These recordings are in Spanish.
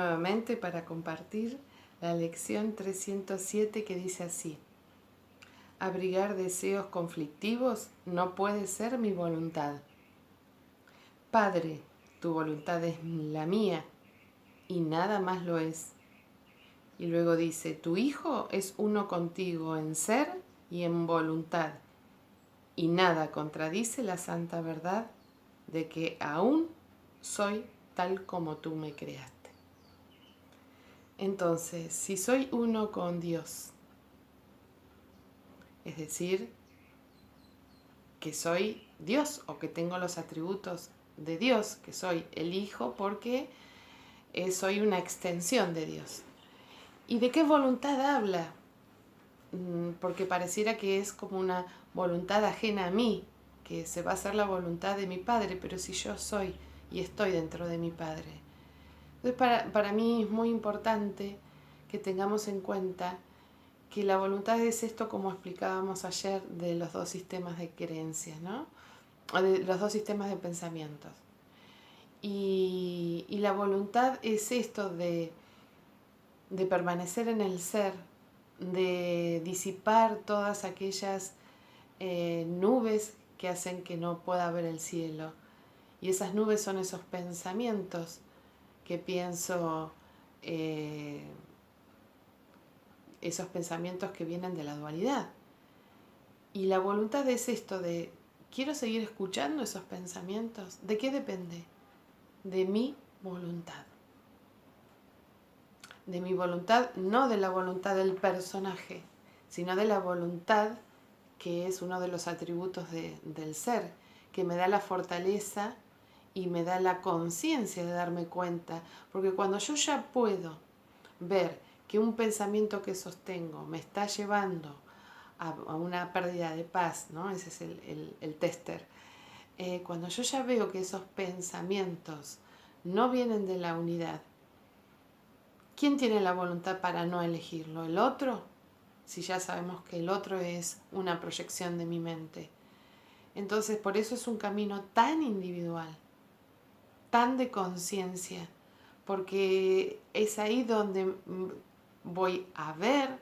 nuevamente para compartir la lección 307 que dice así: abrigar deseos conflictivos no puede ser mi voluntad. Padre, tu voluntad es la mía y nada más lo es. Y luego dice, tu Hijo es uno contigo en ser y en voluntad, y nada contradice la santa verdad de que aún soy tal como tú me creaste. Entonces, si soy uno con Dios, es decir, que soy Dios o que tengo los atributos de Dios, que soy el Hijo porque soy una extensión de Dios. ¿Y de qué voluntad habla? Porque pareciera que es como una voluntad ajena a mí, que se va a hacer la voluntad de mi Padre, pero si yo soy y estoy dentro de mi Padre. Entonces para mí es muy importante que tengamos en cuenta que la voluntad es esto, como explicábamos ayer, de los dos sistemas de creencias, ¿no? O de los dos sistemas de pensamientos. Y la voluntad es esto de permanecer en el ser, de disipar todas aquellas nubes que hacen que no pueda ver el cielo. Y esas nubes son esos pensamientos que pienso, esos pensamientos que vienen de la dualidad. Y la voluntad es esto de, ¿quiero seguir escuchando esos pensamientos? ¿De qué depende? De mi voluntad. De mi voluntad, no de la voluntad del personaje, sino de la voluntad que es uno de los atributos del ser, que me da la fortaleza y me da la conciencia de darme cuenta. Porque cuando yo ya puedo ver que un pensamiento que sostengo me está llevando a una pérdida de paz, ¿no? Ese es el tester. Cuando yo ya veo que esos pensamientos no vienen de la unidad, ¿quién tiene la voluntad para no elegirlo? ¿El otro? Si ya sabemos que el otro es una proyección de mi mente. Entonces, por eso es un camino tan individual, tan de conciencia, porque es ahí donde voy a ver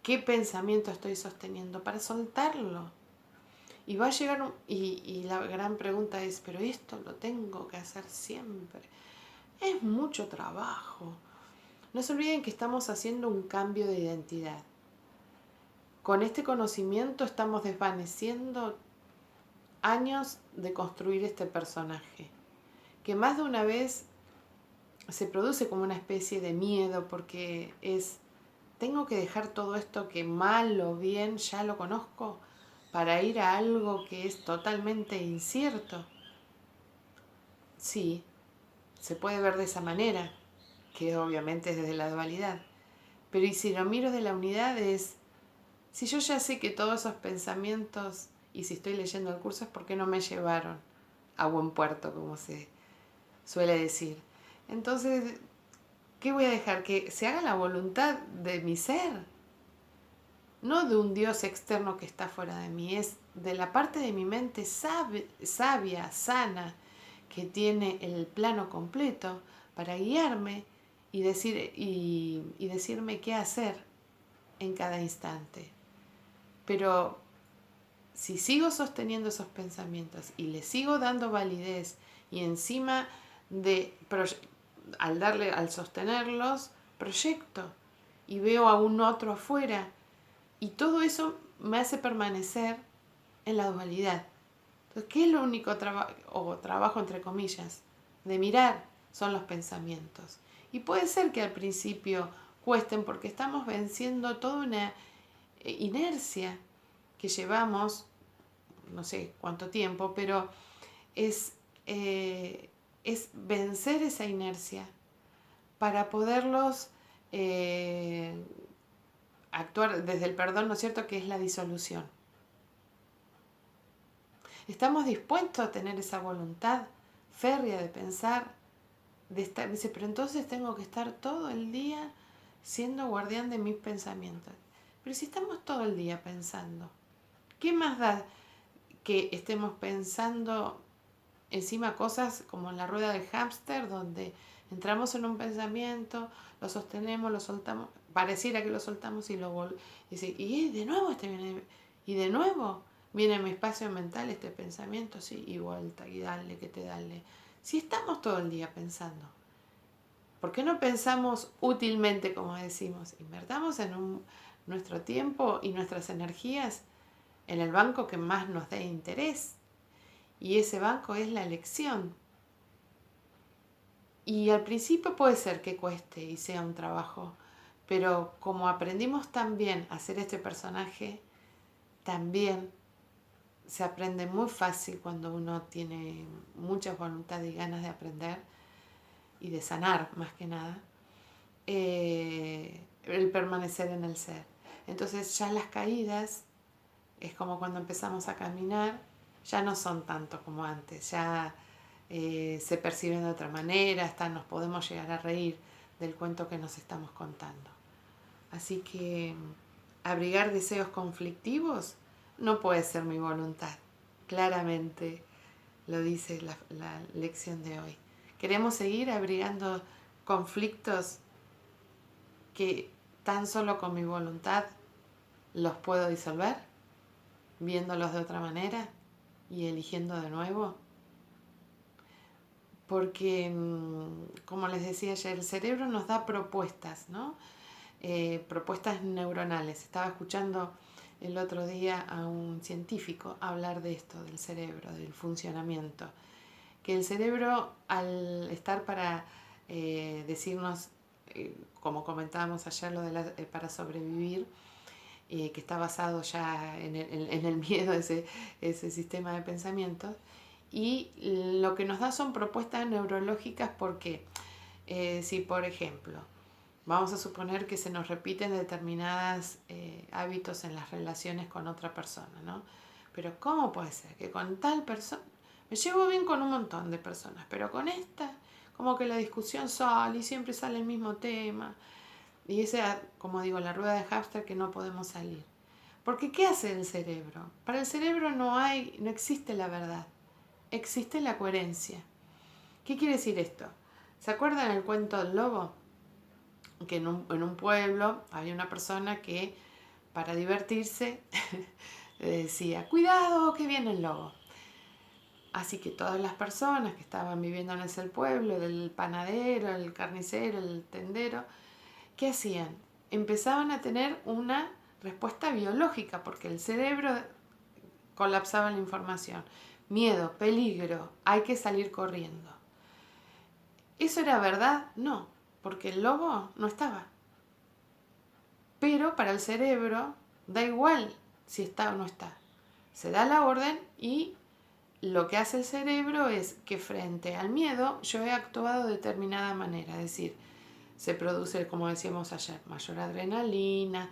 qué pensamiento estoy sosteniendo para soltarlo. Y va a llegar, y la gran pregunta es, ¿pero esto lo tengo que hacer siempre? Es mucho trabajo. No se olviden que estamos haciendo un cambio de identidad. Con este conocimiento estamos desvaneciendo años de construir este personaje, que más de una vez se produce como una especie de miedo porque es, tengo que dejar todo esto que mal o bien ya lo conozco para ir a algo que es totalmente incierto. Sí, se puede ver de esa manera, que obviamente es desde la dualidad. Pero y si lo miro de la unidad es, si yo ya sé que todos esos pensamientos, y si estoy leyendo el curso es porque no me llevaron a buen puerto, como se suele decir. Entonces, ¿qué voy a dejar? Que se haga la voluntad de mi ser, no de un Dios externo que está fuera de mí, es de la parte de mi mente sabia, sana, que tiene el plano completo para guiarme y decirme qué hacer en cada instante. Pero si sigo sosteniendo esos pensamientos y les sigo dando validez y encima de al sostenerlos proyecto y veo a un otro afuera y todo eso me hace permanecer en la dualidad. Entonces, ¿qué es lo único trabajo entre comillas de mirar? Son los pensamientos. Y puede ser que al principio cuesten porque estamos venciendo toda una inercia que llevamos, no sé cuánto tiempo, pero es vencer esa inercia para poderlos actuar desde el perdón, ¿no es cierto?, que es la disolución. Estamos dispuestos a tener esa voluntad férrea de pensar, de estar, dice, pero entonces tengo que estar todo el día siendo guardián de mis pensamientos. Pero si estamos todo el día pensando, ¿qué más da que estemos pensando encima cosas como en la rueda del hámster, donde Entramos en un pensamiento, lo sostenemos, lo soltamos, pareciera que lo soltamos y y de nuevo y de nuevo viene a mi espacio mental este pensamiento, sí, y vuelta, y dale, que te dale. Si estamos todo el día pensando, ¿por qué no pensamos útilmente, como decimos? Invertamos nuestro tiempo y nuestras energías en el banco que más nos dé interés. Y ese banco es la elección. Y al principio puede ser que cueste y sea un trabajo, pero como aprendimos también a hacer este personaje, también se aprende muy fácil cuando uno tiene mucha voluntad y ganas de aprender y de sanar más que nada, el permanecer en el ser. Entonces ya las caídas es como cuando empezamos a caminar, ya no son tanto como antes, ya se perciben de otra manera, hasta nos podemos llegar a reír del cuento que nos estamos contando. Así que abrigar deseos conflictivos no puede ser mi voluntad. Claramente lo dice la lección de hoy. Queremos seguir abrigando conflictos que tan solo con mi voluntad los puedo disolver, viéndolos de otra manera y eligiendo de nuevo. Porque, como les decía ayer, el cerebro nos da propuestas, ¿no? Propuestas neuronales. Estaba escuchando el otro día a un científico hablar de esto, del cerebro, del funcionamiento. Que el cerebro, al estar para decirnos, como comentábamos ayer, lo de para sobrevivir, que está basado ya en el miedo, ese sistema de pensamientos, y lo que nos da son propuestas neurológicas porque si, por ejemplo, vamos a suponer que se nos repiten determinados hábitos en las relaciones con otra persona, ¿no? Pero ¿cómo puede ser que con tal persona, me llevo bien con un montón de personas, pero con esta, como que la discusión sale y siempre sale el mismo tema? Y esa, como digo, la rueda de hámster que no podemos salir. Porque ¿qué hace el cerebro? Para el cerebro no existe la verdad, existe la coherencia. ¿Qué quiere decir esto? ¿Se acuerdan el cuento del lobo? Que en un pueblo había una persona que para divertirse le decía, cuidado que viene el lobo. Así que todas las personas que estaban viviendo en ese pueblo, el panadero, el carnicero, el tendero, ¿qué hacían? Empezaban a tener una respuesta biológica porque el cerebro colapsaba la información. Miedo, peligro, hay que salir corriendo. ¿Eso era verdad? No, porque el lobo no estaba. Pero para el cerebro da igual si está o no está. Se da la orden y lo que hace el cerebro es que frente al miedo yo he actuado de determinada manera. Es decir, se produce, como decíamos ayer, mayor adrenalina,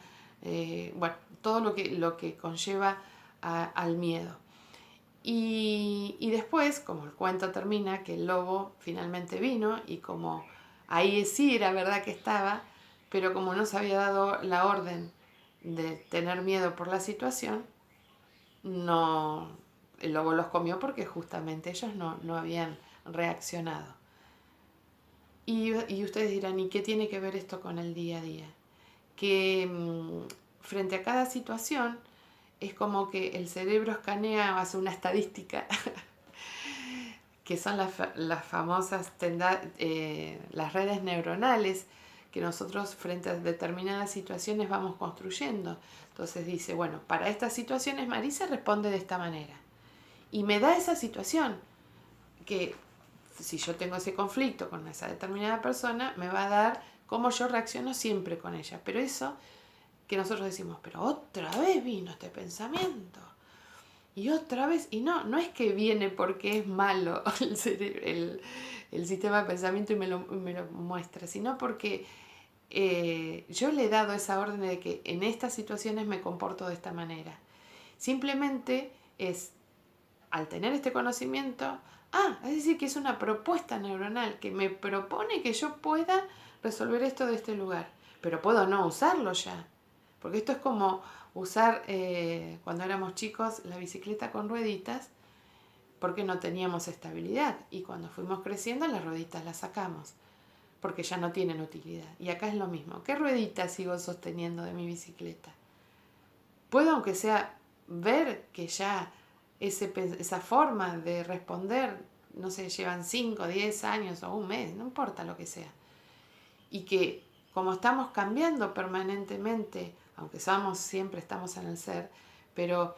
bueno, todo lo que conlleva al miedo. Y después, como el cuento termina, que el lobo finalmente vino y como ahí sí era verdad que estaba, pero como no se había dado la orden de tener miedo por la situación, no, el lobo los comió porque justamente ellos no habían reaccionado. Y ustedes dirán, ¿y qué tiene que ver esto con el día a día? Que frente a cada situación es como que el cerebro escanea, hace una estadística, que son las famosas las redes neuronales que nosotros frente a determinadas situaciones vamos construyendo. Entonces dice, bueno, para estas situaciones Marisa responde de esta manera. Y me da esa situación que si yo tengo ese conflicto con esa determinada persona, me va a dar cómo yo reacciono siempre con ella. Pero eso que nosotros decimos, pero otra vez vino este pensamiento. Y otra vez, y no es que viene porque es malo el sistema de pensamiento y me lo muestra, sino porque yo le he dado esa orden de que en estas situaciones me comporto de esta manera. Simplemente es, al tener este conocimiento, es decir, que es una propuesta neuronal que me propone que yo pueda resolver esto de este lugar, pero puedo no usarlo ya. Porque esto es como usar, cuando éramos chicos, la bicicleta con rueditas, porque no teníamos estabilidad. Y cuando fuimos creciendo, las rueditas las sacamos. porque ya no tienen utilidad. Y acá es lo mismo. ¿Qué ruedita sigo sosteniendo de mi bicicleta? Puedo, aunque sea, ver que ya esa forma de responder, no sé, llevan 5, 10 años o un mes, no importa lo que sea. Y que como estamos cambiando permanentemente, aunque siempre estamos en el ser, pero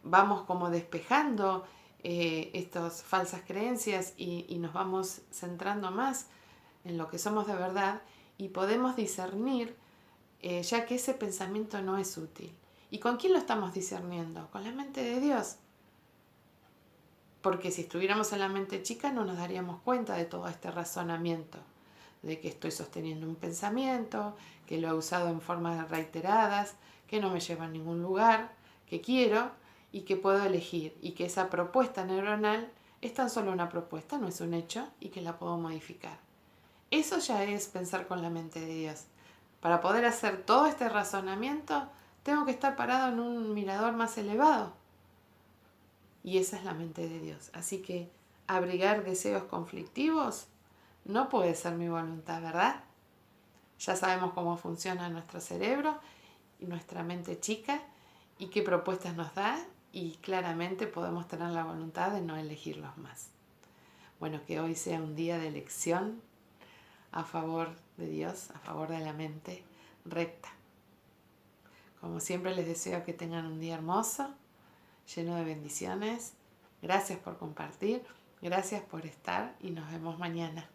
vamos como despejando estas falsas creencias y nos vamos centrando más en lo que somos de verdad y podemos discernir ya que ese pensamiento no es útil. ¿Y con quién lo estamos discerniendo? Con la mente de Dios. Porque si estuviéramos en la mente chica no nos daríamos cuenta de todo este razonamiento, de que estoy sosteniendo un pensamiento, que lo he usado en formas reiteradas, que no me lleva a ningún lugar, que quiero y que puedo elegir, y que esa propuesta neuronal es tan solo una propuesta, no es un hecho, y que la puedo modificar. Eso ya es pensar con la mente de Dios. Para poder hacer todo este razonamiento, tengo que estar parado en un mirador más elevado. Y esa es la mente de Dios. Así que abrigar deseos conflictivos no puede ser mi voluntad, ¿verdad? Ya sabemos cómo funciona nuestro cerebro y nuestra mente chica y qué propuestas nos da, y claramente podemos tener la voluntad de no elegirlos más. Bueno, que hoy sea un día de elección a favor de Dios, a favor de la mente recta. Como siempre les deseo que tengan un día hermoso, lleno de bendiciones. Gracias por compartir, gracias por estar y nos vemos mañana.